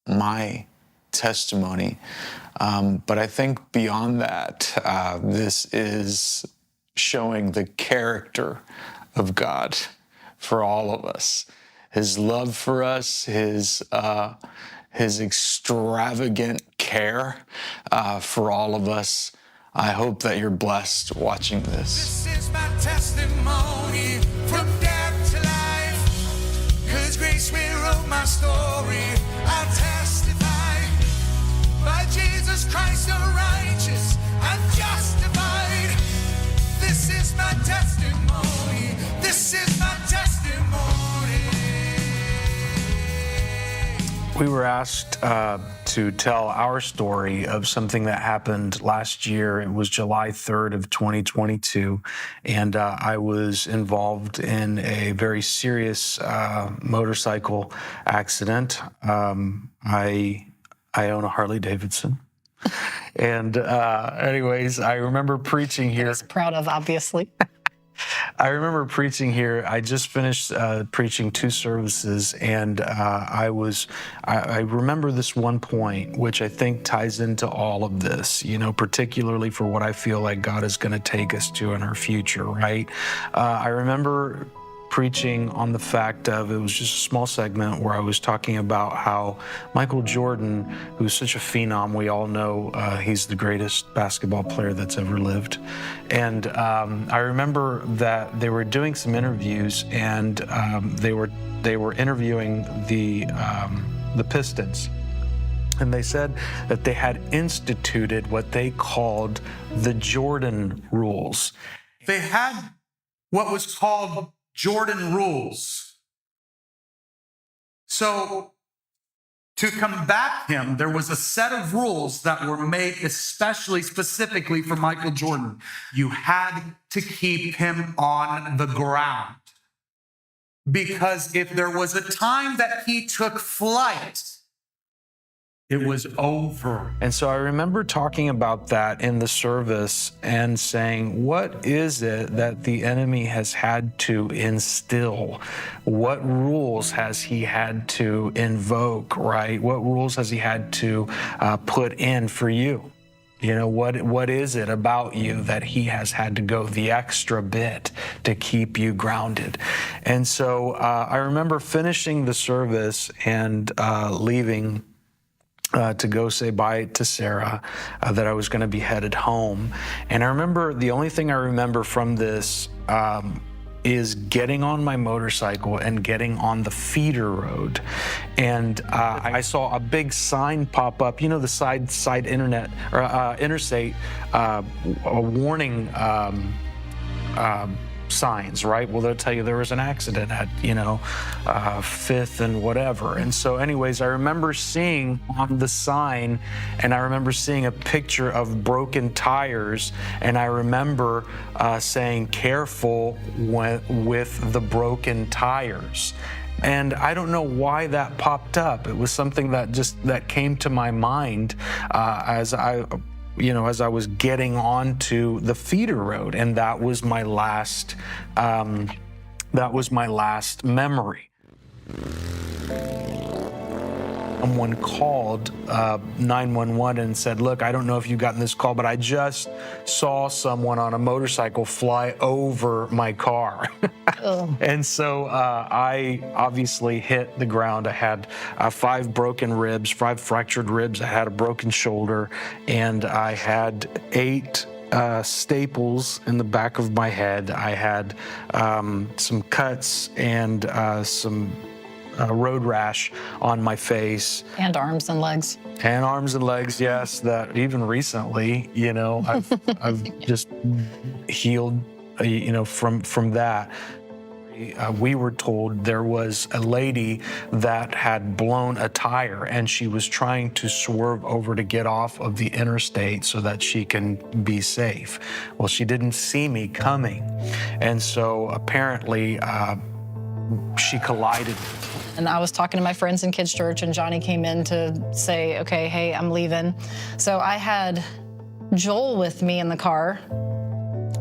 my testimony. But I think beyond that, this is showing the character of God for all of us. His love for us, his extravagant care for all of us. I hope that you're blessed watching this. This is my testimony from death to life. 'Cause grace rewrote my story. I testify by Jesus Christ the righteous. I'm justified. This is my testimony. This is my testimony. We were asked to tell our story of something that happened last year. It was July 3rd of 2022, and I was involved in a very serious motorcycle accident. I own a Harley Davidson. And anyways, I remember preaching here. I was proud of, obviously. I remember preaching here. I just finished preaching 2 services, and I remember this one point, which I think ties into all of this, particularly for what I feel like God is going to take us to in our future, right? I remember preaching on the fact of, it was just a small segment where I was talking about how Michael Jordan, who's such a phenom, we all know he's the greatest basketball player that's ever lived. And I remember that they were doing some interviews, and they were interviewing the Pistons. And they said that they had instituted what they called the Jordan rules. They had what was called Jordan rules. So to combat him, there was a set of rules that were made especially specifically for Michael Jordan. You had to keep him on the ground. Because if there was a time that he took flight, it was over. And so I remember talking about that in the service and saying, what is it that the enemy has had to instill? What rules has he had to invoke, right? What rules has he had to put in for you? What is it about you that he has had to go the extra bit to keep you grounded? And so I remember finishing the service and leaving to go say bye to Sarah, that I was going to be headed home. And I remember, the only thing I remember from this is getting on my motorcycle and getting on the feeder road. And I saw a big sign pop up, the side internet or interstate, a warning signs, right? Well, they'll tell you there was an accident at, 5th and whatever. And so anyways, I remember seeing on the sign, and I remember seeing a picture of broken tires, and I remember saying, careful with the broken tires. And I don't know why that popped up. It was something that came to my mind as I was getting onto the feeder road, and that was my last memory. Someone called 911 and said, look, I don't know if you've gotten this call, but I just saw someone on a motorcycle fly over my car. And so I obviously hit the ground. I had 5 broken ribs, 5 fractured ribs. I had a broken shoulder, and I had 8 staples in the back of my head. I had some cuts and some road rash on my face. And arms and legs. And arms and legs, yes. That even recently, I've just healed, from that. We were told there was a lady that had blown a tire, and she was trying to swerve over to get off of the interstate so that she can be safe. Well, she didn't see me coming, and so apparently she collided. And I was talking to my friends in kids' church, and Johnny came in to say, okay, hey, I'm leaving. So I had Joel with me in the car.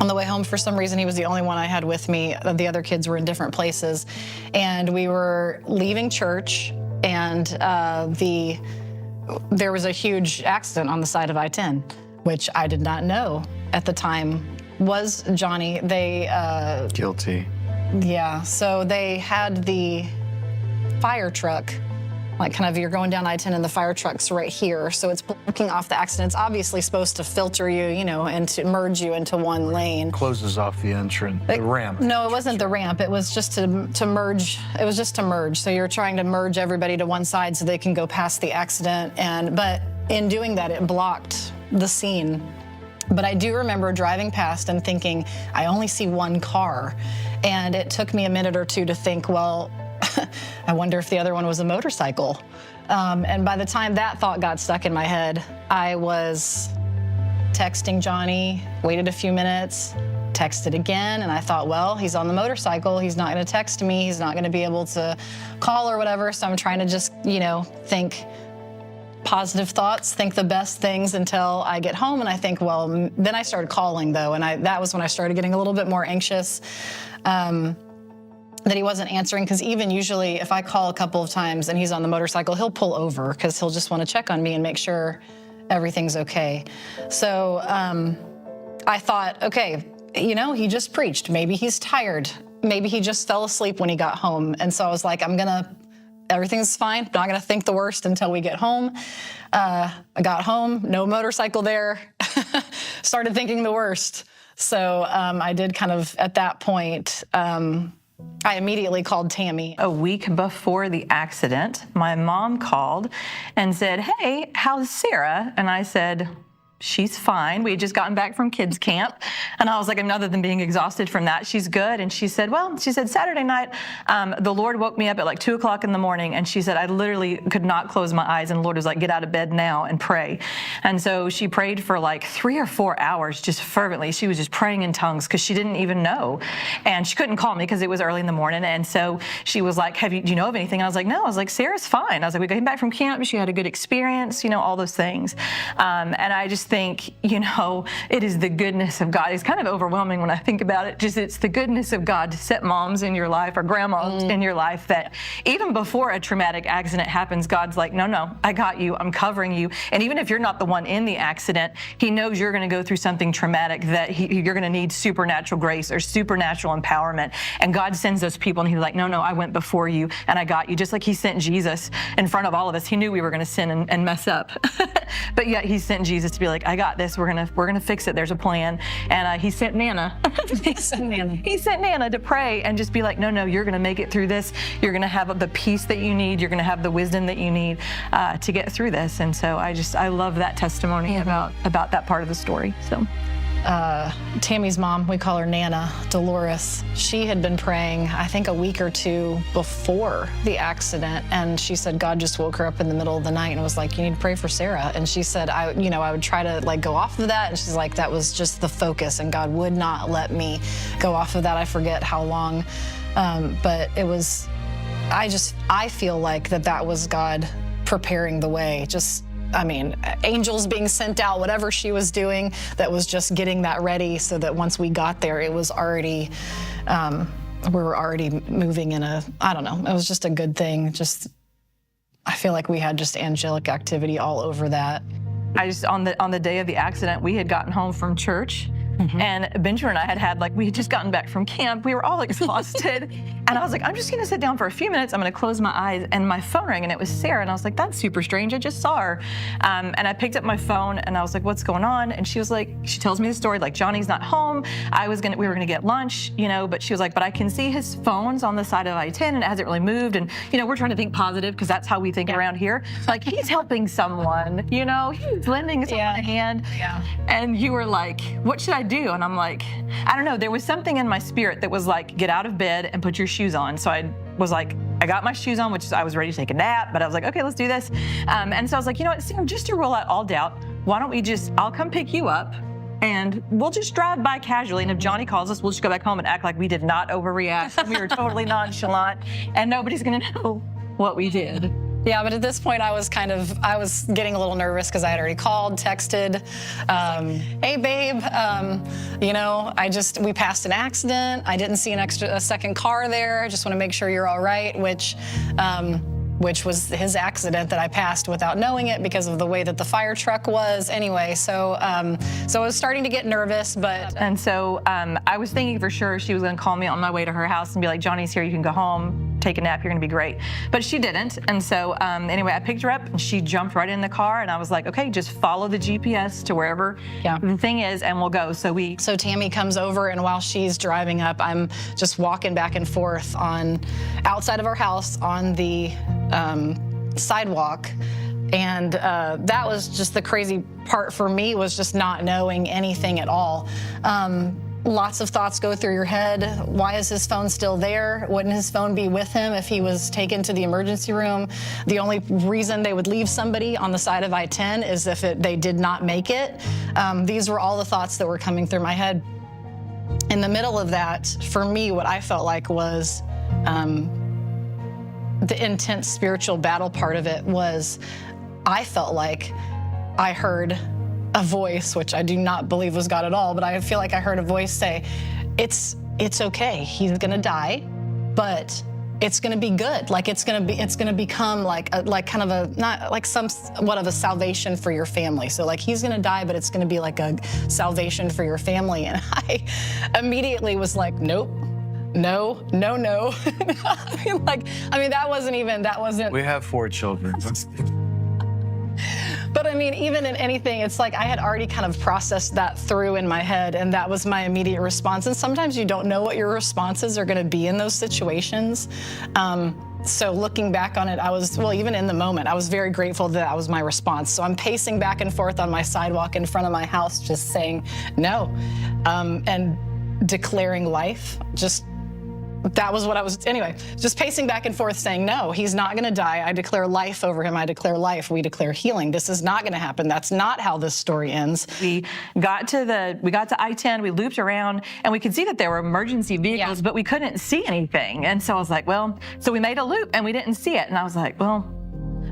On the way home, for some reason, he was the only one I had with me. The other kids were in different places. And we were leaving church, and there was a huge accident on the side of I-10, which I did not know at the time was Johnny. Guilty. Yeah, so they had the fire truck, like kind of you're going down I-10 and the fire truck's right here, so it's blocking off the accident. It's obviously supposed to filter you, and to merge you into one lane. Closes off the entrance, the ramp. No, it wasn't the ramp. It was just to merge. It was just to merge. So you're trying to merge everybody to one side so they can go past the accident. But in doing that, it blocked the scene. But I do remember driving past and thinking, I only see one car. And it took me a minute or two to think, well, I wonder if the other one was a motorcycle. And by the time that thought got stuck in my head, I was texting Johnny, waited a few minutes, texted again, and I thought, well, he's on the motorcycle. He's not going to text me. He's not going to be able to call or whatever. So I'm trying to just, think positive thoughts, think the best things until I get home. And I think, well, then I started calling though. And that was when I started getting a little bit more anxious that he wasn't answering. Cause even usually if I call a couple of times and he's on the motorcycle, he'll pull over because he'll just want to check on me and make sure everything's okay. So I thought, okay, he just preached. Maybe he's tired. Maybe he just fell asleep when he got home. And so I was like, everything's fine. Not going to think the worst until we get home. I got home, no motorcycle there. Started thinking the worst. So I did kind of, at that point, I immediately called Tammy. A week before the accident, my mom called and said, hey, how's Sarah? And I said, she's fine. We had just gotten back from kids camp. And I was like, other than being exhausted from that, she's good. And she said, Saturday night, the Lord woke me up at like 2:00 in the morning. And she said, I literally could not close my eyes. And the Lord was like, get out of bed now and pray. And so she prayed for like 3 or 4 hours, just fervently. She was just praying in tongues because she didn't even know. And she couldn't call me because it was early in the morning. And so she was like, do you know of anything? And I was like, no. I was like, Sarah's fine. I was like, we came back from camp. She had a good experience, all those things. And I just think, it is the goodness of God. It's kind of overwhelming when I think about it. It's the goodness of God to set moms in your life or grandmas in your life that even before a traumatic accident happens, God's like, no, I got you. I'm covering you. And even if you're not the one in the accident, he knows you're going to go through something traumatic that you're going to need supernatural grace or supernatural empowerment. And God sends those people and he's like, no, I went before you and I got you. Just like he sent Jesus in front of all of us. He knew we were going to sin and mess up. But yet he sent Jesus to be like, I got this. We're gonna fix it. There's a plan. And he sent Nana. He sent Nana to pray and just be like, no, you're gonna make it through this. You're gonna have the peace that you need. You're gonna have the wisdom that you need to get through this. And so I love that testimony about that part of the story. So. Tammy's mom, we call her Nana, Dolores, she had been praying, I think a week or two before the accident. And she said God just woke her up in the middle of the night and was like, you need to pray for Sarah. And she said, I would try to like go off of that. And she's like, that was just the focus. And God would not let me go off of that. I forget how long. But it was, I feel like that was God preparing the way. Angels being sent out, whatever she was doing, that was just getting that ready so that once we got there, it was already, we were already moving in it was just a good thing. I feel like we had just angelic activity all over that. On the day of the accident, we had gotten home from church. Mm-hmm. And Benjamin and I had we had just gotten back from camp. We were all exhausted. And I was like, I'm just gonna sit down for a few minutes. I'm gonna close my eyes. And my phone rang and it was Sarah. And I was like, that's super strange. I just saw her. And I picked up my phone and I was like, what's going on? And she was like, she tells me the story, like Johnny's not home. We were gonna get lunch, but she was like, but I can see his phone's on the side of I-10 and it hasn't really moved. And, we're trying to think positive because that's how we think around here. Like he's helping someone, he's lending someone a hand. Yeah. And you were like, what should I do? And I'm like, I don't know. There was something in my spirit that was like, get out of bed and put your shoes on. So I was like, I got my shoes on, which I was ready to take a nap, but I was like, okay, let's do this. And so I was like, you know what, Sam, just to rule out all doubt, why don't I'll come pick you up and we'll just drive by casually. And if Johnny calls us, we'll just go back home and act like we did not overreact. We were totally nonchalant and nobody's going to know what we did. Yeah, but at this point I was getting a little nervous because I had already called, texted, hey babe, we passed an accident. I didn't see a second car there. I just want to make sure you're all right, which which was his accident that I passed without knowing it because of the way that the fire truck was. Anyway, so I was starting to get nervous, but. And so I was thinking for sure she was going to call me on my way to her house and be like, Johnny's here, you can go home, take a nap, you're going to be great. But she didn't. And so anyway, I picked her up and she jumped right in the car and I was like, okay, just follow the GPS to wherever the thing is and we'll go. So Tammy comes over, and while she's driving up, I'm just walking back and forth outside of our house on the sidewalk. And that was just the crazy part for me, was just not knowing anything at all. Lots of thoughts go through your head. Why is his phone still there? Wouldn't his phone be with him if he was taken to the emergency room? The only reason they would leave somebody on the side of I-10 is if they did not make it. These were all the thoughts that were coming through my head. In the middle of that, for me, what I felt like was the intense spiritual battle part of it was, I felt like I heard a voice, which I do not believe was God at all, but I feel like I heard a voice say, it's okay, he's gonna die, but it's gonna be good. Like it's gonna become like kind of a, not like somewhat of a salvation for your family. So like he's gonna die, but it's gonna be like a salvation for your family. And I immediately was like, nope. No. I mean, that wasn't. We have 4 children. But I mean, even in anything, it's like I had already kind of processed that through in my head, and that was my immediate response. And sometimes you don't know what your responses are going to be in those situations. So looking back on it, even in the moment, I was very grateful that was my response. So I'm pacing back and forth on my sidewalk in front of my house, just saying no, and declaring life. That was what I was, anyway, just pacing back and forth saying, no, he's not gonna die. I declare life over him. I declare life. We declare healing. This is not gonna happen. That's not how this story ends. We got to I-10, we looped around, and we could see that there were emergency vehicles, but we couldn't see anything. And so I was like, so we made a loop and we didn't see it. And I was like,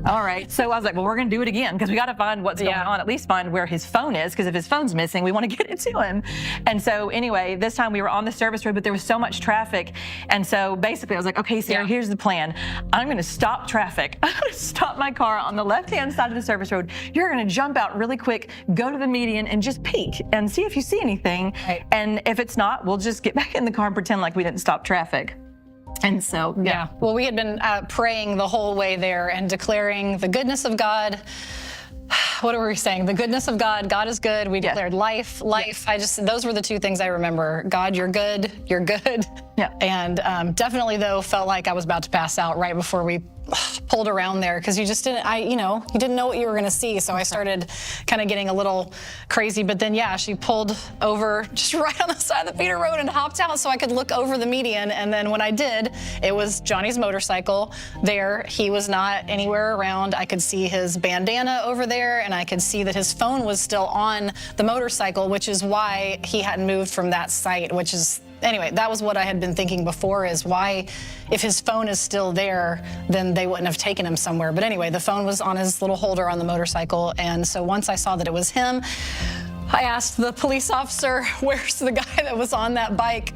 all right. So I was like, we're going to do it again because we got to find what's going on, at least find where his phone is, because if his phone's missing, we want to get it to him. And so anyway, this time we were on the service road, but there was so much traffic. And so basically I was like, okay, Sarah, here's the plan. I'm going to stop traffic. I'm going to stop my car on the left-hand side of the service road. You're going to jump out really quick, go to the median and just peek and see if you see anything. Right. And if it's not, we'll just get back in the car and pretend like we didn't stop traffic. And so, well, we had been praying the whole way there and declaring the goodness of God. What were we saying? The goodness of God. God is good. We declared life. Those were the 2 things I remember. God, you're good. You're good. Yeah. And definitely, though, felt like I was about to pass out right before we pulled around there, because you just didn't, you didn't know what you were going to see. So I started kind of getting a little crazy. But then, she pulled over just right on the side of the feeder road and hopped out so I could look over the median. And then when I did, it was Johnny's motorcycle there. He was not anywhere around. I could see his bandana over there, and I could see that his phone was still on the motorcycle, which is why he hadn't moved from that site, anyway, that was what I had been thinking before, is why, if his phone is still there, then they wouldn't have taken him somewhere. But anyway, the phone was on his little holder on the motorcycle. And so once I saw that it was him, I asked the police officer, where's the guy that was on that bike?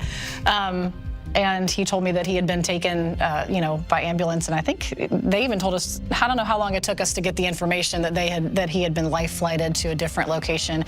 And he told me that he had been taken, by ambulance. And I think they even told us, I don't know how long it took us to get the information that he had been life flighted to a different location.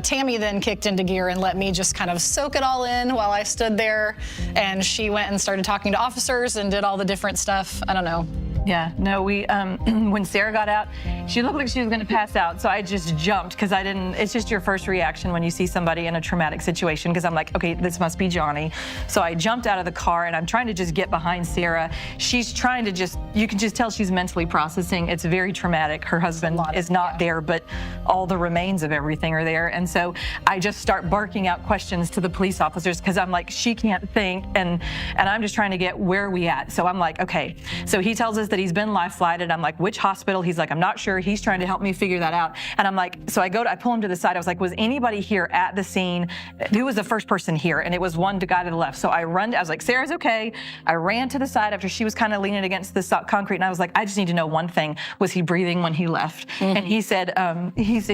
Tammy then kicked into gear and let me just kind of soak it all in while I stood there. And she went and started talking to officers and did all the different stuff. I don't know. Yeah, no, when Sarah got out, she looked like she was going to pass out. So I just jumped because it's just your first reaction when you see somebody in a traumatic situation, because I'm like, okay, this must be Johnny. So I jumped out of the car and I'm trying to just get behind Sarah. She's trying to you can just tell she's mentally processing. It's very traumatic. Her husband is not there, but all the remains of everything are there. And so I just start barking out questions to the police officers because I'm like, she can't think. And I'm just trying to get, where are we at? So I'm like, okay. So he tells us that he's been life flighted. I'm like, which hospital? He's like, I'm not sure. He's trying to help me figure that out. And I'm like, so I pull him to the side. I was like, was anybody here at the scene? Who was the first person here? And it was one guy to the left. So I was like, Sarah's okay. I ran to the side after she was kind of leaning against the concrete. And I was like, I just need to know one thing. Was he breathing when he left? Mm-hmm. And he said,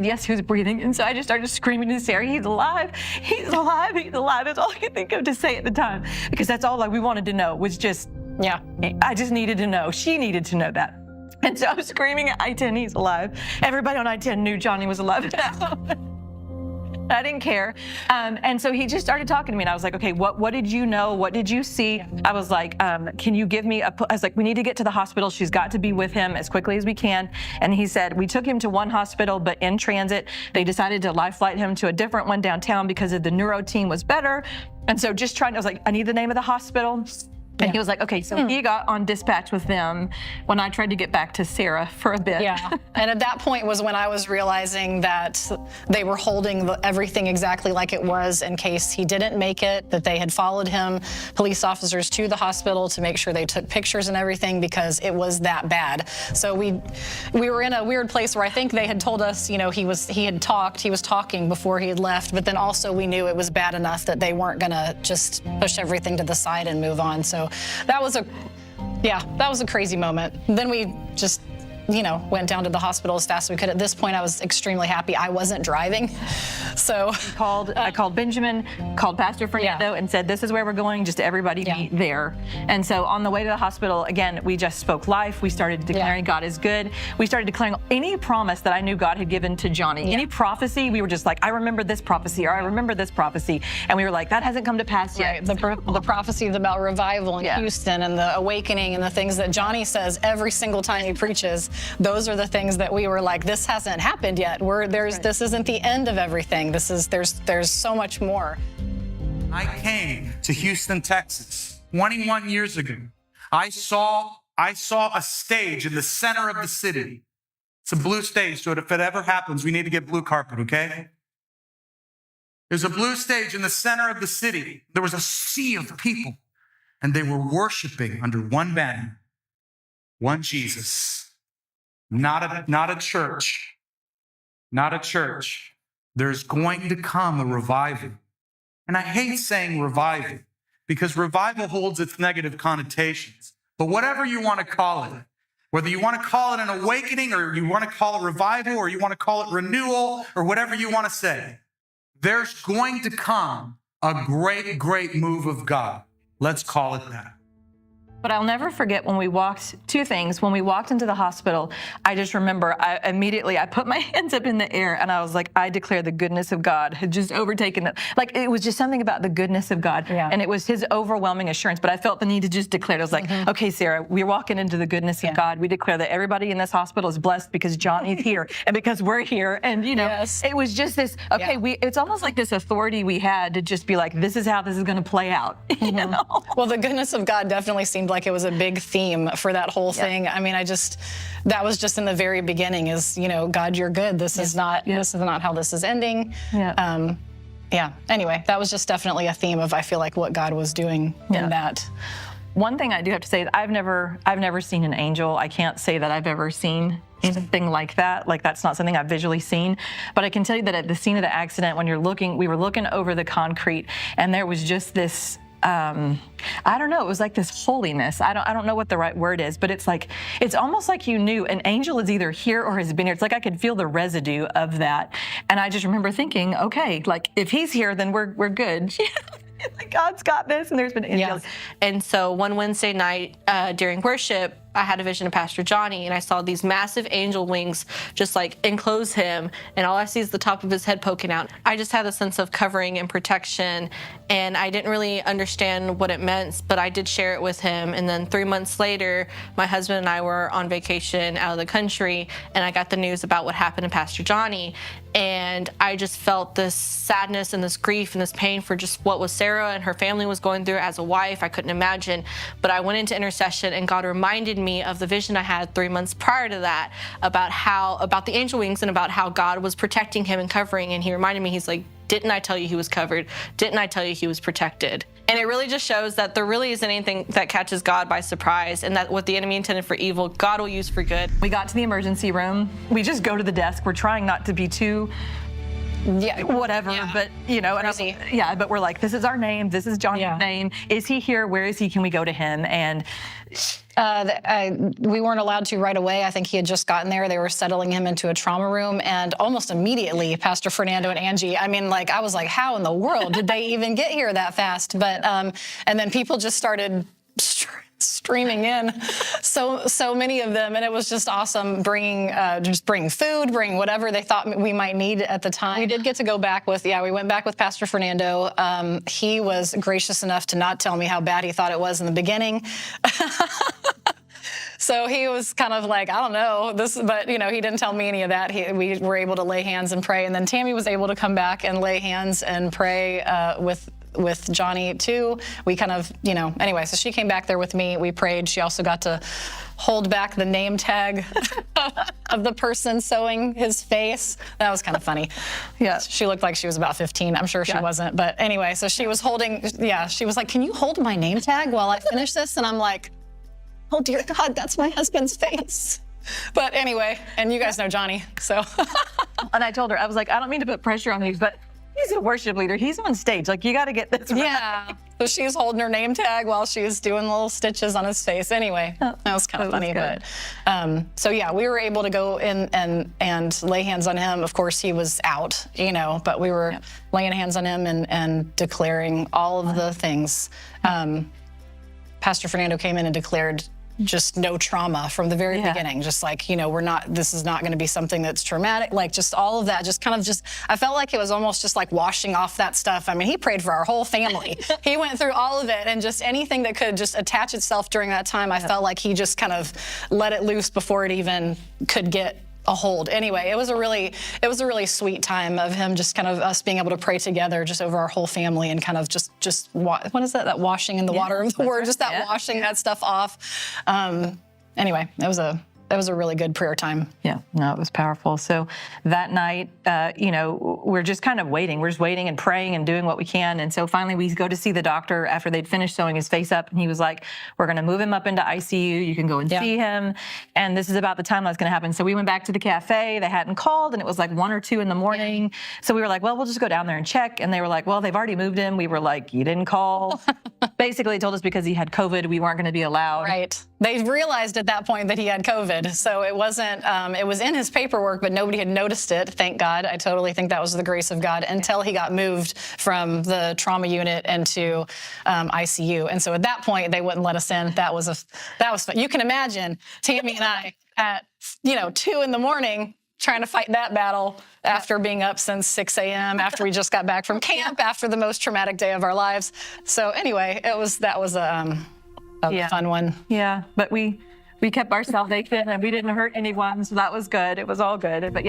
yes, he was breathing. And so I just started screaming to Sarah, he's alive. He's alive. He's alive. That's all I could think of to say at the time, because that's all we wanted to know was just Yeah. I just needed to know. She needed to know that. And so I was screaming at I-10, he's alive. Everybody on I-10 knew Johnny was alive. I didn't care. And so he just started talking to me, and I was like, okay, what did you know? What did you see? I was like, can you give me I was like, we need to get to the hospital. She's got to be with him as quickly as we can. And he said, we took him to one hospital, but in transit, they decided to life flight him to a different one downtown because of the neuro team was better. And so I was like, I need the name of the hospital. And he was like, okay, so he got on dispatch with them when I tried to get back to Sarah for a bit. Yeah, and at that point was when I was realizing that they were holding everything exactly like it was in case he didn't make it, that they had followed him, police officers, to the hospital to make sure they took pictures and everything because it was that bad. So we were in a weird place where I think they had told us, you know, he was talking before he had left, but then also we knew it was bad enough that they weren't gonna just push everything to the side and move on. So that was a crazy moment. Then we just, you know, went down to the hospital as fast as we could. At this point, I was extremely happy I wasn't driving. So I called Benjamin, called Pastor Fernando, and said, this is where we're going, just everybody meet there. And so on the way to the hospital, again, we just spoke life. We started declaring God is good. We started declaring any promise that I knew God had given to Johnny. Any prophecy, we were just like, I remember this prophecy, or I remember this prophecy. And we were like, that hasn't come to pass yet. The prophecies about revival in Houston and the awakening and the things that Johnny says every single time he preaches. Those are the things that we were like, this hasn't happened yet. This isn't the end of everything. There's so much more. I came to Houston, Texas 21 years ago. I saw a stage in the center of the city. It's a blue stage, so if it ever happens, we need to get blue carpet, okay? There's a blue stage in the center of the city. There was a sea of people, and they were worshiping under one banner, one Jesus. Not a church. Not a church. There's going to come a revival. And I hate saying revival because revival holds its negative connotations. But whatever you want to call it, whether you want to call it an awakening or you want to call it revival or you want to call it renewal or whatever you want to say, there's going to come a great, great move of God. Let's call it that. But I'll never forget when we walked, two things. When we walked into the hospital, I just remember I put my hands up in the air and I was like, I declare the goodness of God had just overtaken it. Like it was just something about the goodness of God. Yeah. And it was his overwhelming assurance. But I felt the need to just declare it. I was like, okay, Sarah, we're walking into the goodness of God. We declare that everybody in this hospital is blessed because Johnny's here and because we're here. And, you know, it was just this, it's almost like this authority we had to just be like, this is how this is going to play out. You know? Well, the goodness of God definitely seemed like it was a big theme for that whole thing. I mean, that was just in the very beginning is, you know, God, you're good. This is not how this is ending. Anyway, that was just definitely a theme of, I feel like, what God was doing in that. One thing I do have to say is I've never seen an angel. I can't say that I've ever seen anything like that. Like that's not something I've visually seen. But I can tell you that at the scene of the accident, when we were looking over the concrete and there was just this, I don't know, it was like this holiness. I don't know what the right word is, but it's like, it's almost like you knew an angel is either here or has been here. It's like I could feel the residue of that. And I just remember thinking, okay, like if he's here, then we're good. Like God's got this, and there's been angels. And so one Wednesday night during worship, I had a vision of Pastor Johnny, and I saw these massive angel wings just like enclose him, and all I see is the top of his head poking out. I just had a sense of covering and protection, and I didn't really understand what it meant, but I did share it with him. And then 3 months later, my husband and I were on vacation out of the country, and I got the news about what happened to Pastor Johnny. And I just felt this sadness and this grief and this pain for just what was Sarah and her family was going through as a wife. I couldn't imagine. But I went into intercession, and God reminded me of the vision I had 3 months prior to that about the angel wings and about how God was protecting him and covering. And he reminded me, he's like, didn't I tell you he was covered? Didn't I tell you he was protected? And it really just shows that there really isn't anything that catches God by surprise, and that what the enemy intended for evil, God will use for good. We got to the emergency room. We just go to the desk. We're trying not to be too whatever, but you know, and but we're like, this is our name. This is Johnny's name. Is he here? Where is he? Can we go to him? And we weren't allowed to right away. I think he had just gotten there. They were settling him into a trauma room, and almost immediately, Pastor Fernando and Angie, I mean, like, I was like, how in the world did they even get here that fast? But, and then people just started streaming in, so many of them, and it was just awesome. Bringing food, bringing whatever they thought we might need at the time. We did get to go back with, we went back with Pastor Fernando. He was gracious enough to not tell me how bad he thought it was in the beginning. So he was kind of like, I don't know this, but he didn't tell me any of that. We were able to lay hands and pray, and then Tammy was able to come back and lay hands and pray with Johnny too. We kind of, anyway, so she came back there with me. We prayed. She also got to hold back the name tag of the person sewing his face. That was kind of funny. Yeah. She looked like she was about 15. I'm sure she wasn't. But anyway, so she was holding, she was like, can you hold my name tag while I finish this? And I'm like, oh dear God, that's my husband's face. But anyway, and you guys know Johnny, so. And I told her, I was like, I don't mean to put pressure on you, but he's a worship leader. He's on stage. Like, you got to get this right. Yeah. So she's holding her name tag while she's doing little stitches on his face. Anyway, that was kind of funny. But so we were able to go in and lay hands on him. Of course, he was out, but we were laying hands on him and declaring all of the things. Pastor Fernando came in and declared just no trauma from the very beginning. Just like, this is not going to be something that's traumatic. Like, just all of that, I felt like it was almost just like washing off that stuff. I mean, he prayed for our whole family. He went through all of it, and just anything that could just attach itself during that time, I felt like he just kind of let it loose before it even could get a hold. Anyway, it was a really sweet time of him, just kind of us being able to pray together just over our whole family, and kind of just what is that washing in the water of the word, just that washing that stuff off. Anyway, it was a really good prayer time. Yeah, no, it was powerful. So that night, we're just kind of waiting. We're just waiting and praying and doing what we can. And so finally we go to see the doctor after they'd finished sewing his face up. And he was like, we're going to move him up into ICU. You can go and see him. And this is about the time that's going to happen. So we went back to the cafe. They hadn't called, and it was like 1 or 2 in the morning. So we were like, well, we'll just go down there and check. And they were like, well, they've already moved him. We were like, you didn't call. Basically, they told us because he had COVID, we weren't going to be allowed. Right. They realized at that point that he had COVID. So it wasn't, it was in his paperwork, but nobody had noticed it. Thank God. I totally think that was the grace of God, until he got moved from the trauma unit into ICU. And so at that point, they wouldn't let us in. That was fun. You can imagine Tammy and I at, 2 in the morning trying to fight that battle after being up since 6 a.m., after we just got back from camp, after the most traumatic day of our lives. So anyway, that was a fun one. Yeah, but we kept our salvation, and we didn't hurt anyone, so that was good. It was all good. But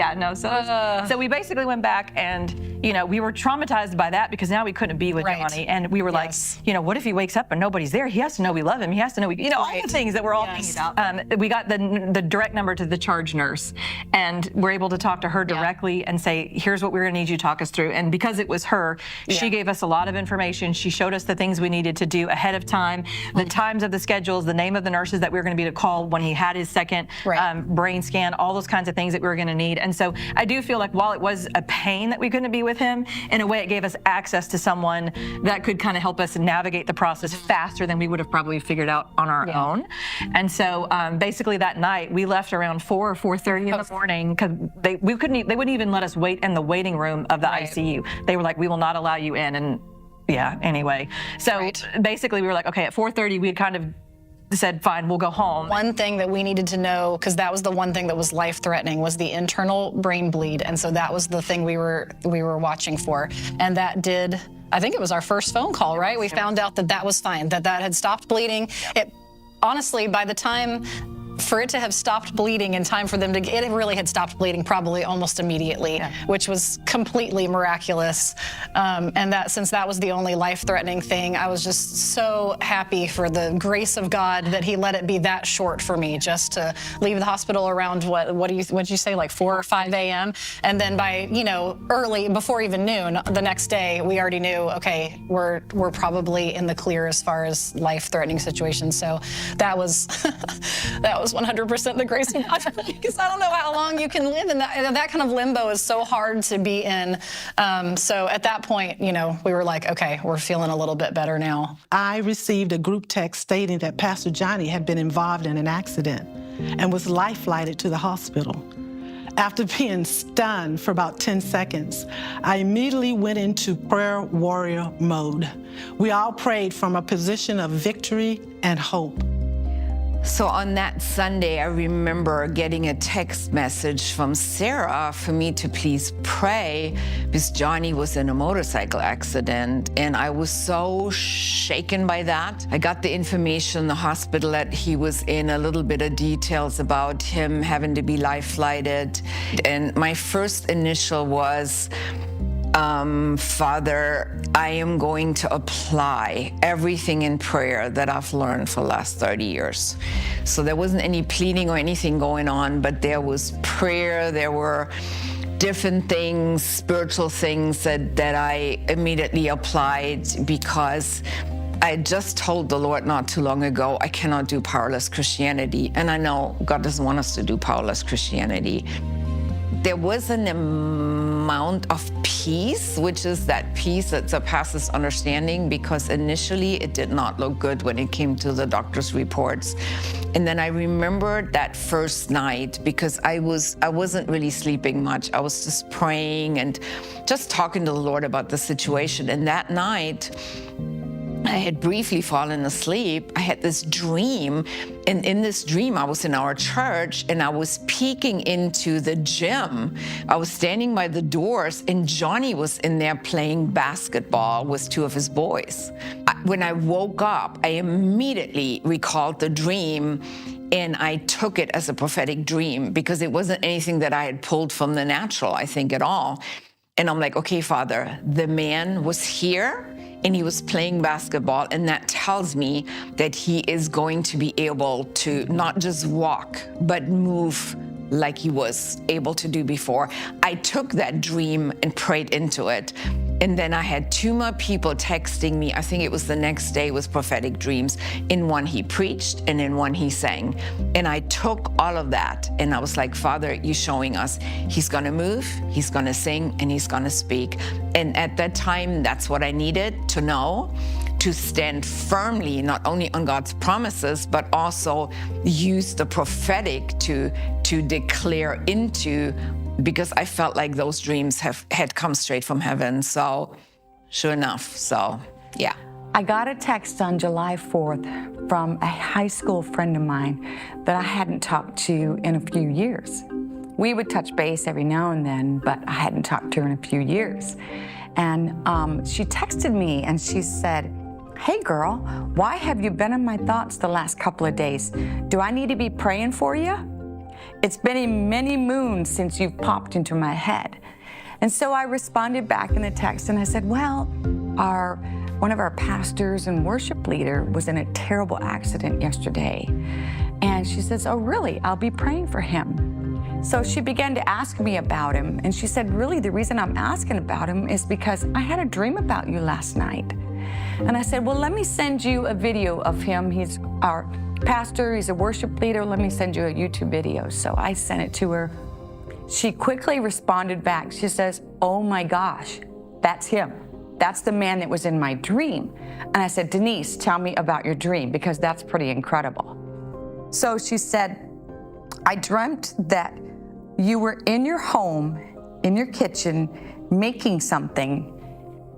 so we basically went back, and we were traumatized by that, because now we couldn't be with Johnny, and we were like, what if he wakes up and nobody's there? He has to know we love him. He has to know all the things that we're all thinking about. We got the direct number to the charge nurse, and we're able to talk to her directly and say, here's what we're going to need you to talk us through. And because it was her, she gave us a lot of information. She showed us the things we needed to do ahead of time, the times of the schedules, the name of the nurses that we were going to be to call when he had his second brain scan, all those kinds of things that we were going to need. And so I do feel like, while it was a pain that we couldn't be with him, in a way it gave us access to someone that could kind of help us navigate the process faster than we would have probably figured out on our own. And so basically that night we left around 4 or 4:30 in the morning, because they wouldn't even let us wait in the waiting room of the ICU. They were like, we will not allow you in. And anyway. So basically we were like, okay, at 4:30 we had kind of said, fine, we'll go home. One thing that we needed to know, because that was the one thing that was life-threatening, was the internal brain bleed. And so that was the thing we were watching for. And that did, I think it was our first phone call, right? We found out that was fine, that had stopped bleeding. It honestly, by the time for it to have stopped bleeding in time for them to, it really had stopped bleeding probably almost immediately, which was completely miraculous. And that, since that was the only life-threatening thing, I was just so happy for the grace of God that he let it be that short for me, just to leave the hospital around, what'd you say, like 4 or 5 a.m. And then by, early, before even noon, the next day, we already knew, okay, we're probably in the clear as far as life-threatening situations. So that was, that was 100% the grace of God, because I don't know how long you can live in that kind of limbo is so hard to be in. So at that point, we were like, okay, we're feeling a little bit better now. I received a group text stating that Pastor Johnny had been involved in an accident and was life-flighted to the hospital. After being stunned for about 10 seconds, I immediately went into prayer warrior mode. We all prayed from a position of victory and hope. So on that Sunday, I remember getting a text message from Sarah for me to please pray because Johnny was in a motorcycle accident. And I was so shaken by that. I got the information in the hospital that he was in, a little bit of details about him having to be life flighted. And my first initial was, Father, I am going to apply everything in prayer that I've learned for the last 30 years. So there wasn't any pleading or anything going on, but there was prayer, there were different things, spiritual things that I immediately applied because I just told the Lord not too long ago, I cannot do powerless Christianity. And I know God doesn't want us to do powerless Christianity. There was an amount of peace, which is that peace that surpasses understanding, because initially it did not look good when it came to the doctor's reports. And then I remembered that first night, because I wasn't really sleeping much. I was just praying and just talking to the Lord about the situation. And that night, I had briefly fallen asleep. I had this dream, and in this dream, I was in our church, and I was peeking into the gym. I was standing by the doors, and Johnny was in there playing basketball with two of his boys. When I woke up, I immediately recalled the dream, and I took it as a prophetic dream because it wasn't anything that I had pulled from the natural, I think, at all. And I'm like, okay, Father, the man was here, and he was playing basketball, and that tells me that he is going to be able to not just walk, but move like he was able to do before. I took that dream and prayed into it. And then I had two more people texting me. I think it was the next day with prophetic dreams. In one he preached, and in one he sang. And I took all of that, and I was like, Father, you're showing us he's gonna move, he's gonna sing, and he's gonna speak. And at that time, that's what I needed to know, to stand firmly, not only on God's promises, but also use the prophetic to declare into, because I felt like those dreams had come straight from heaven. So sure enough, so yeah. I got a text on July 4th from a high school friend of mine that I hadn't talked to in a few years. We would touch base every now and then, but I hadn't talked to her in a few years. And she texted me and she said, hey girl, why have you been in my thoughts the last couple of days? Do I need to be praying for you? It's been many moons since you've popped into my head. And so I responded back in the text and I said, well, one of our pastors and worship leader was in a terrible accident yesterday. And she says, oh really? I'll be praying for him. So she began to ask me about him. And she said, really, the reason I'm asking about him is because I had a dream about you last night. And I said, well, let me send you a video of him. He's our pastor, he's a worship leader. Let me send you a YouTube video. So I sent it to her. She quickly responded back. She says, oh my gosh, that's him. That's the man that was in my dream. And I said, Denise, tell me about your dream, because that's pretty incredible. So she said, I dreamt that you were in your home, in your kitchen, making something,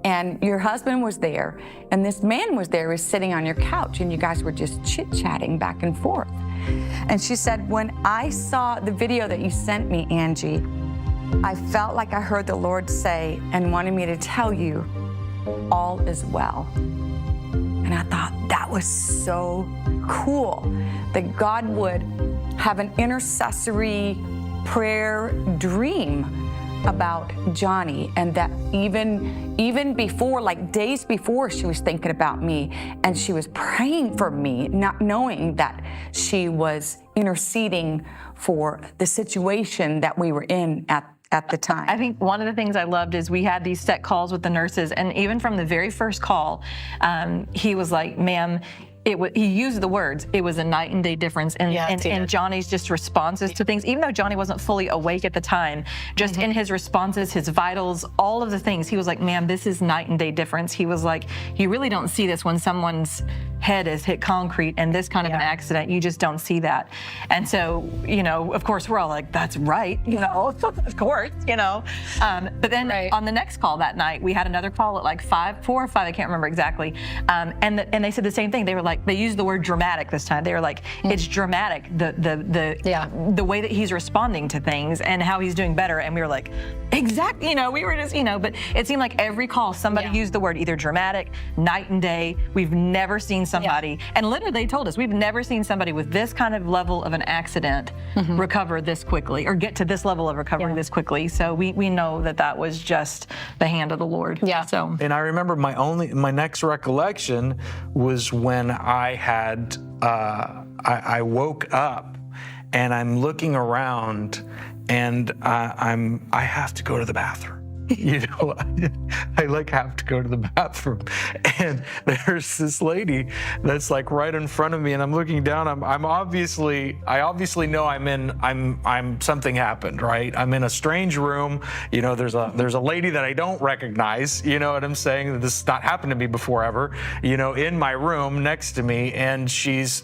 and your husband was there, and this man was there, was sitting on your couch, and you guys were just chit-chatting back and forth. And she said, when I saw the video that you sent me, Angie, I felt like I heard the Lord say and wanted me to tell you, all is well. And I thought that was so cool, that God would have an intercessory prayer dream about Johnny, and that even before, like days before, she was thinking about me and she was praying for me, not knowing that she was interceding for the situation that we were in at the time. I think one of the things I loved is we had these set calls with the nurses, and even from the very first call, he was like, ma'am, he used the words, it was a night and day difference. And Johnny's just responses to things, even though Johnny wasn't fully awake at the time, just in his responses, his vitals, all of the things, he was like, ma'am, this is night and day difference. He was like, you really don't see this when someone's head has hit concrete and this kind of an accident, you just don't see that. And so, you know, of course, we're all like, that's right, you know, of course, you know. But then on the next call that night, we had another call at like 4 or 5, I can't remember exactly. And they said the same thing. They were like, they used the word dramatic this time. They were like, it's dramatic, the way that he's responding to things and how he's doing better. And we were like, exactly, you know, we were just, you know, but it seemed like every call somebody used the word either dramatic, night and day. We've never seen somebody, and literally they told us, we've never seen somebody with this kind of level of an accident recover this quickly or get to this level of recovery this quickly. So we know that was just the hand of the Lord. Yeah. So. And I remember my next recollection was when I had, I woke up and I'm looking around and I have to go to the bathroom. You know, I like have to go to the bathroom, and there's this lady that's like right in front of me, and I'm looking down. I obviously know I'm something happened, right? I'm in a strange room. You know, there's a lady that I don't recognize. You know what I'm saying? This has not happened to me before ever. You know, in my room next to me, and she's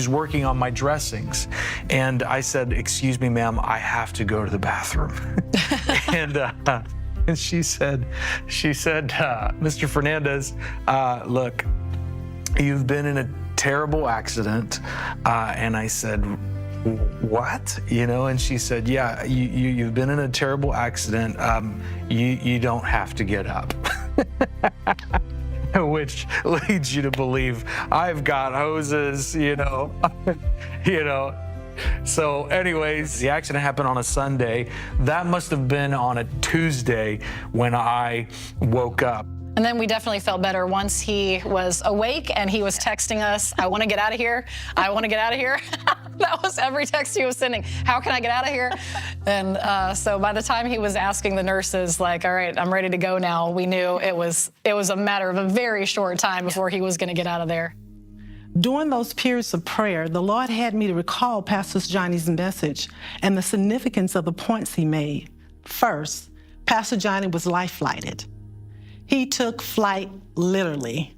working on my dressings, and I said, "Excuse me, ma'am, I have to go to the bathroom," And she said, Mr. Fernandez, look, you've been in a terrible accident. And I said, what? You know, and she said, yeah, you've been in a terrible accident. You don't have to get up. Which leads you to believe I've got hoses, you know, So anyways, the accident happened on a Sunday. That must have been on a Tuesday when I woke up. And then we definitely felt better once he was awake and he was texting us, I want to get out of here. I want to get out of here. That was every text he was sending. How can I get out of here? And so by the time he was asking the nurses, like, all right, I'm ready to go now, we knew it was a matter of a very short time before he was going to get out of there. During those periods of prayer, the Lord had me to recall Pastor Johnny's message and the significance of the points he made. First, Pastor Johnny was life-flighted. He took flight literally.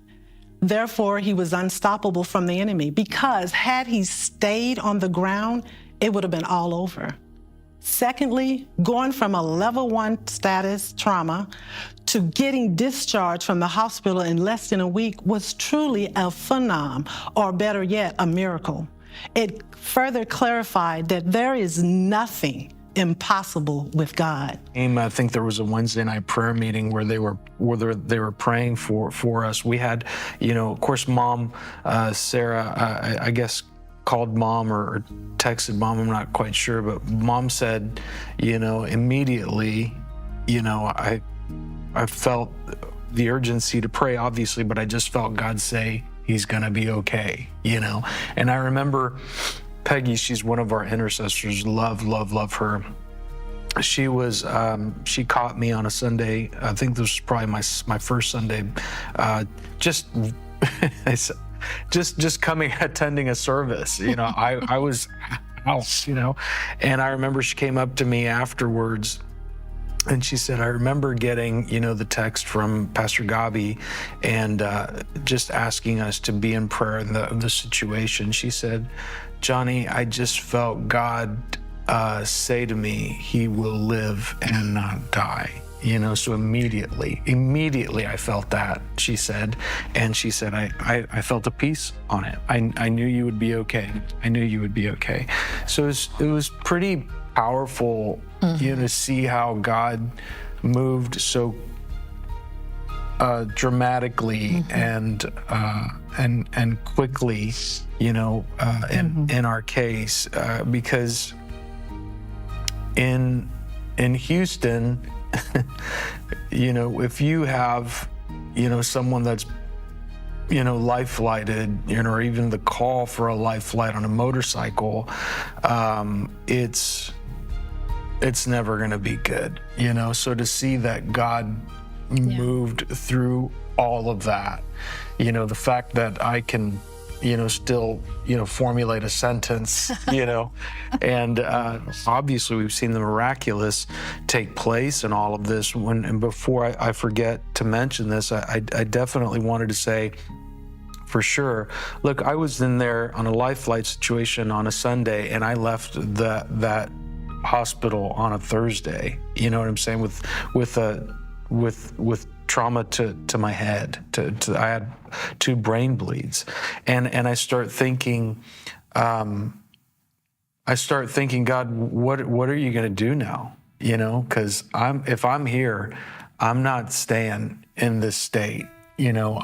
Therefore, he was unstoppable from the enemy because had he stayed on the ground, it would have been all over. Secondly, going from a level 1 status trauma to getting discharged from the hospital in less than a week was truly a phenom, or better yet, a miracle. It further clarified that there is nothing impossible with God. I think there was a Wednesday night prayer meeting where they were praying for us. We had, you know, of course, Mom, Sarah, I guess, called Mom or texted Mom, I'm not quite sure, but Mom said, you know, immediately, you know, I felt the urgency to pray, obviously, but I just felt God say he's gonna be okay, you know. And I remember Peggy, she's one of our intercessors, love her. She was, she caught me on a Sunday, I think this was probably my first Sunday, just coming, attending a service, you know. I was out, you know, and I remember she came up to me afterwards and she said, I remember getting, you know, the text from Pastor Gabi and just asking us to be in prayer in the situation. She said, Johnny, I just felt God say to me, he will live and not die. You know, so immediately I felt that, she said. And she said, I felt a peace on it. I knew you would be okay. I knew you would be okay. So it was pretty powerful, you know, to see how God moved so dramatically and quickly, you know, in our case, because in Houston, you know, if you have, you know, someone that's, you know, life flighted, you know, or even the call for a life flight on a motorcycle, it's never going to be good, you know. So to see that God moved through all of that, you know, the fact that I can, you know, still, you know, formulate a sentence, you know, and obviously we've seen the miraculous take place in all of this. And before I forget to mention this, I definitely wanted to say, for sure. Look, I was in there on a life flight situation on a Sunday, and I left that hospital on a Thursday. You know what I'm saying? With trauma to my head. I had 2 brain bleeds, and I start thinking, God, what are you going to do now? You know, because if I'm here, I'm not staying in this state. You know,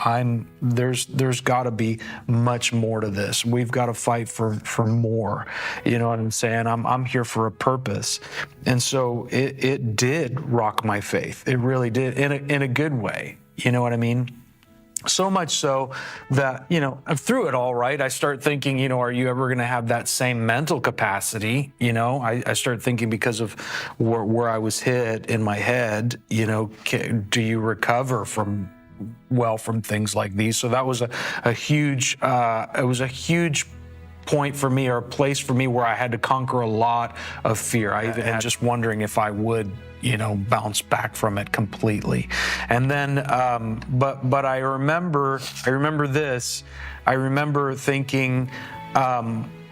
there's got to be much more to this. We've got to fight for more. You know what I'm saying? I'm here for a purpose, and so it did rock my faith. It really did, in a good way. You know what I mean? So much so that, you know, through it all, right, I start thinking, you know, are you ever going to have that same mental capacity? You know, I start thinking, because of where I was hit in my head, you know, do you recover from things like these? So that was a huge point for me, or a place for me, where I had to conquer a lot of fear. I even had just wondering if I would, you know, bounce back from it completely. And then, but I remember this. I remember thinking,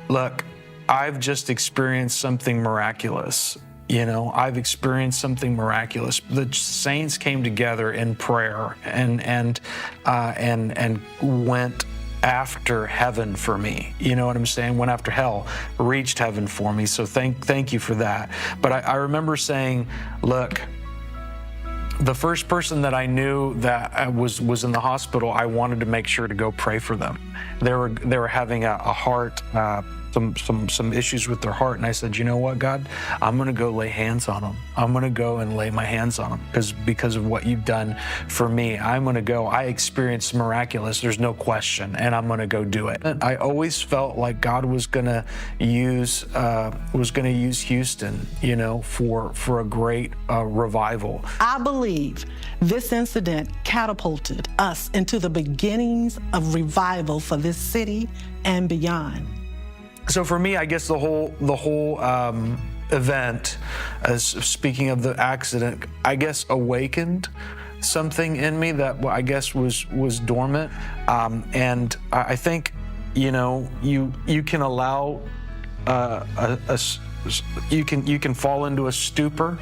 look, I've just experienced something miraculous. You know, I've experienced something miraculous. The saints came together in prayer and went after heaven for me. You know what I'm saying? Went after hell, reached heaven for me. So thank you for that. But I remember saying, look, the first person that I knew that was in the hospital, I wanted to make sure to go pray for them. They were having a heart some issues with their heart, and I said, you know what, God, I'm going to go lay hands on them. I'm going to go and lay my hands on them because of what you've done for me. I'm going to go. I experienced miraculous. There's no question, and I'm going to go do it. I always felt like God was going to use Houston, you know, for a great revival. I believe this incident catapulted us into the beginnings of revival for this city and beyond. So for me, I guess the whole event, as speaking of the accident, I guess awakened something in me that I guess was dormant, and I think, you know, you can allow you can fall into a stupor.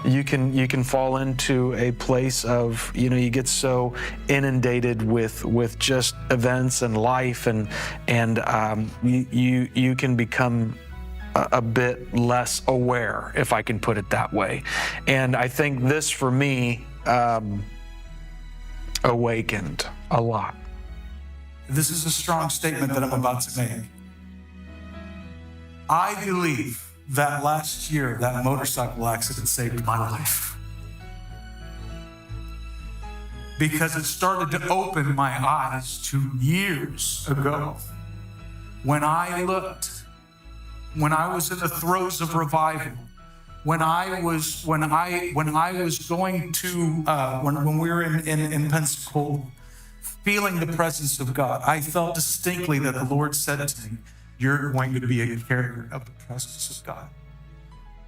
You can fall into a place of, you know, you get so inundated with just events and life, and you can become a bit less aware, if I can put it that way. And I think this, for me, awakened a lot. This is a strong statement that I'm about to make. I believe that last year, that motorcycle accident saved my life. Because it started to open my eyes to years ago when I looked, when I was in the throes of revival, when we were in Pensacola, feeling the presence of God, I felt distinctly that the Lord said to me, you're going to be a carrier of the presence of God.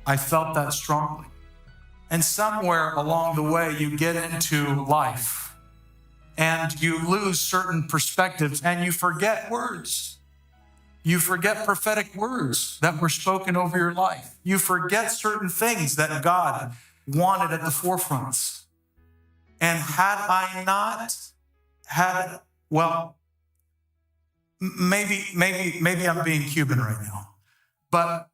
I felt that strongly. And somewhere along the way, you get into life and you lose certain perspectives and you forget words. You forget prophetic words that were spoken over your life. You forget certain things that God wanted at the forefronts. And had I not had, well, maybe I'm being Cuban right now, but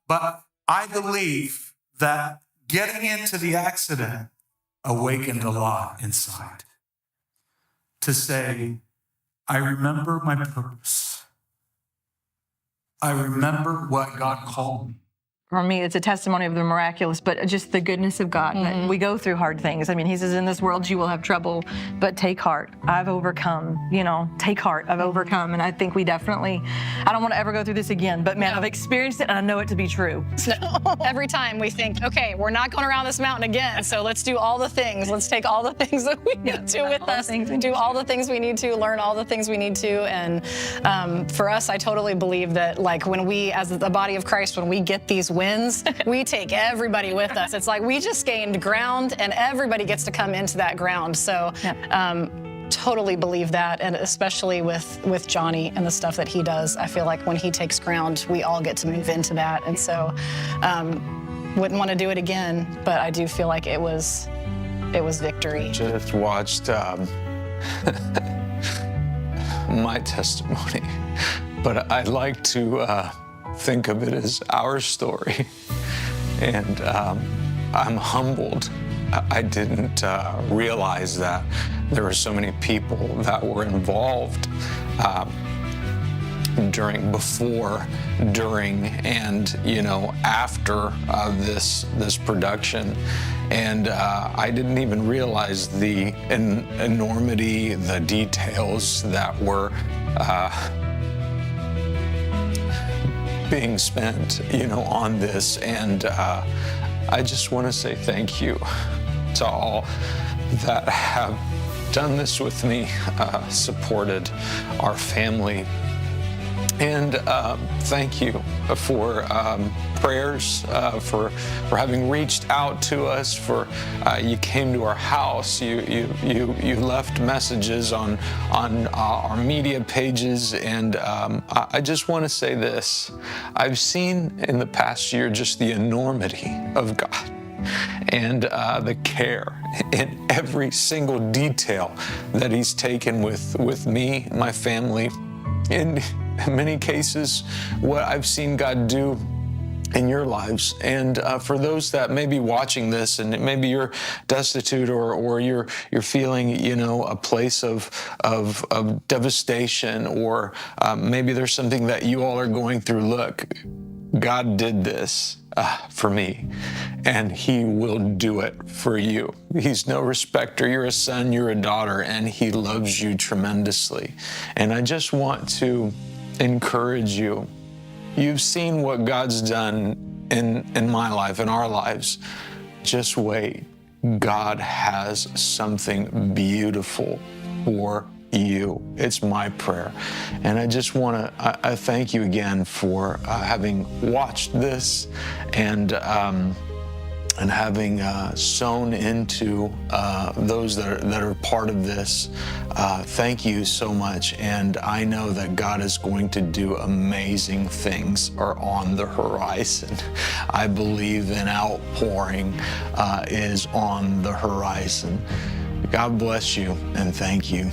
I believe that getting into the accident awakened a lot inside to say, I remember my purpose. I remember what God called me. For me, it's a testimony of the miraculous, but just the goodness of God. Mm-hmm. We go through hard things. I mean, he says, in this world you will have trouble, but take heart. I've overcome, take heart. I've overcome. And I think we definitely, I don't want to ever go through this again, but man, I've experienced it and I know it to be true. So every time we think, okay, we're not going around this mountain again. So let's do all the things. Let's take all the things that we need to with us, do all the things we need to, learn all the things we need to. And for us, I totally believe that, like, when we, as the body of Christ, when we get these wins, we take everybody with us. It's like we just gained ground and everybody gets to come into that ground. So totally believe that, and especially with Johnny and the stuff that he does. I feel like when he takes ground, we all get to move into that, and so wouldn't want to do it again, but I do feel like it was victory. Just watched my testimony, but I like to think of it as our story, and I'm humbled. I didn't realize that there were so many people that were involved before, during, and after this production, and I didn't even realize the enormity, the details that were being spent, on this, and I just want to say thank you to all that have done this with me, supported our family. And thank you for prayers, for having reached out to us, for you came to our house, you left messages on our media pages, and I just want to say this. I've seen in the past year just the enormity of God and the care in every single detail that He's taken with me, my family. In many cases, what I've seen God do in your lives. And for those that may be watching this, and maybe you're destitute, or you're feeling, a place of devastation, or maybe there's something that you all are going through. Look, God did this for me, and He will do it for you. He's no respecter. You're a son, you're a daughter, and He loves you tremendously. And I just want to encourage you. You've seen what God's done in my life, in our lives. Just wait. God has something beautiful for you. It's my prayer. And I just want to I thank you again for having watched this and having sown into those that are part of this. Thank you so much. And I know that God is going to do amazing things are on the horizon. I believe an outpouring is on the horizon. God bless you, and thank you.